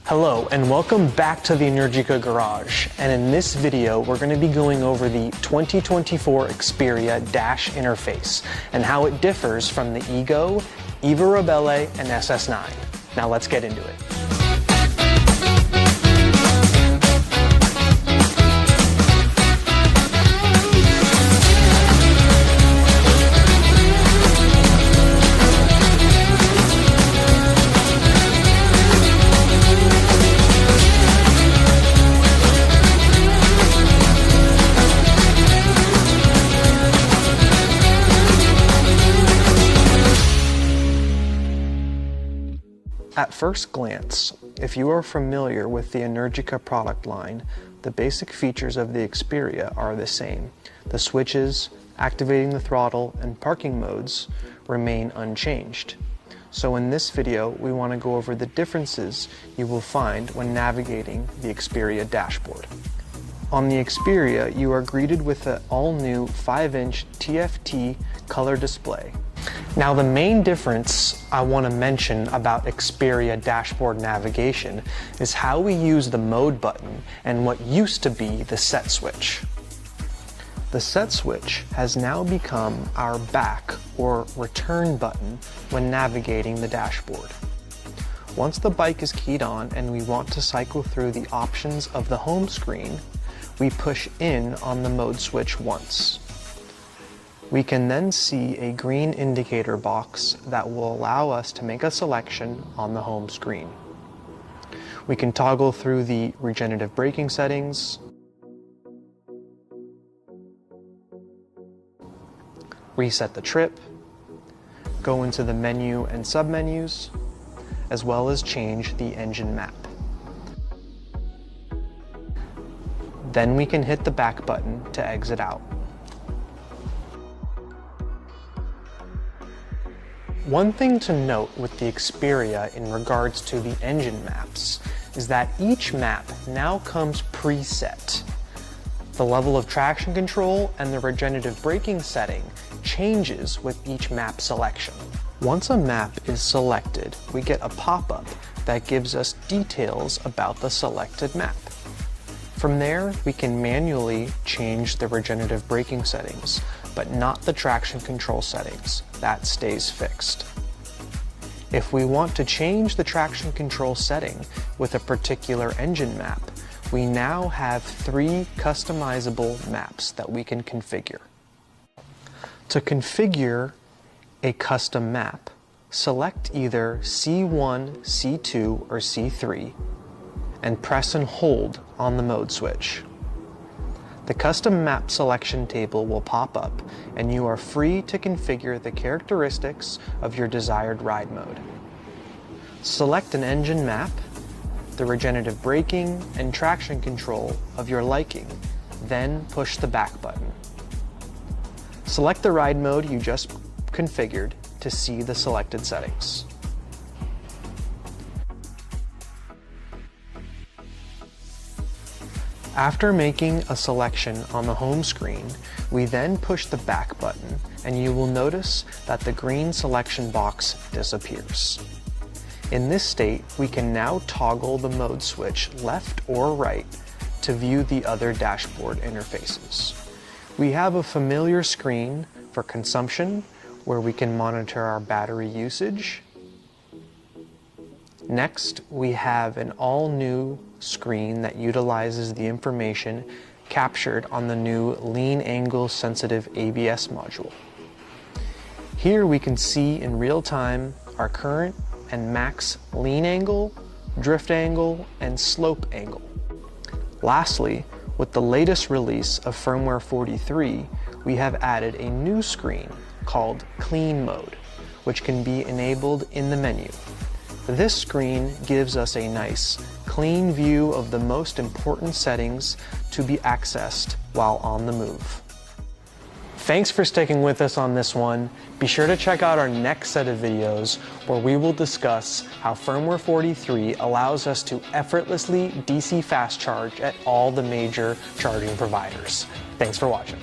Hello and welcome back to the Energica Garage, and in this video we're going to be going over the 2024 Experia dash interface and how it differs from the Ego, Eva Rebelle, and SS9. Now let's get into it. At first glance, if you are familiar with the Energica product line, the basic features of the Experia are the same. The switches, activating the throttle, and parking modes remain unchanged. So in this video, we want to go over the differences you will find when navigating the Experia dashboard. On the Experia, you are greeted with an all-new 5-inch TFT color display. Now the main difference I want to mention about Experia dashboard navigation is how we use the mode button and what used to be the set switch. The set switch has now become our back or return button when navigating the dashboard. Once the bike is keyed on and we want to cycle through the options of the home screen, we push in on the mode switch once. We can then see a green indicator box that will allow us to make a selection on the home screen. We can toggle through the regenerative braking settings, reset the trip, go into the menu and submenus, as well as change the engine map. Then we can hit the back button to exit out. One thing to note with the Experia in regards to the engine maps is that each map now comes preset. The level of traction control and the regenerative braking setting changes with each map selection. Once a map is selected, we get a pop-up that gives us details about the selected map. From there, we can manually change the regenerative braking settings, but not the traction control settings. That stays fixed. If we want to change the traction control setting with a particular engine map, we now have 3 customizable maps that we can configure. To configure a custom map, select either C1, C2, or C3, and press and hold on the mode switch. The custom map selection table will pop up, and you are free to configure the characteristics of your desired ride mode. Select an engine map, the regenerative braking and traction control of your liking, then push the back button. Select the ride mode you just configured to see the selected settings. After making a selection on the home screen, we then push the back button, and you will notice that the green selection box disappears. In this state, we can now toggle the mode switch left or right to view the other dashboard interfaces. We have a familiar screen for consumption, where we can monitor our battery usage. Next, we have an all-new screen that utilizes the information captured on the new lean angle sensitive ABS module. Here we can see in real time our current and max lean angle, drift angle, and slope angle. Lastly, with the latest release of firmware 43, we have added a new screen called Clean Mode, which can be enabled in the menu. This screen gives us a nice, clean view of the most important settings to be accessed while on the move. Thanks for sticking with us on this one. Be sure to check out our next set of videos where we will discuss how firmware 43 allows us to effortlessly DC fast charge at all the major charging providers. Thanks for watching.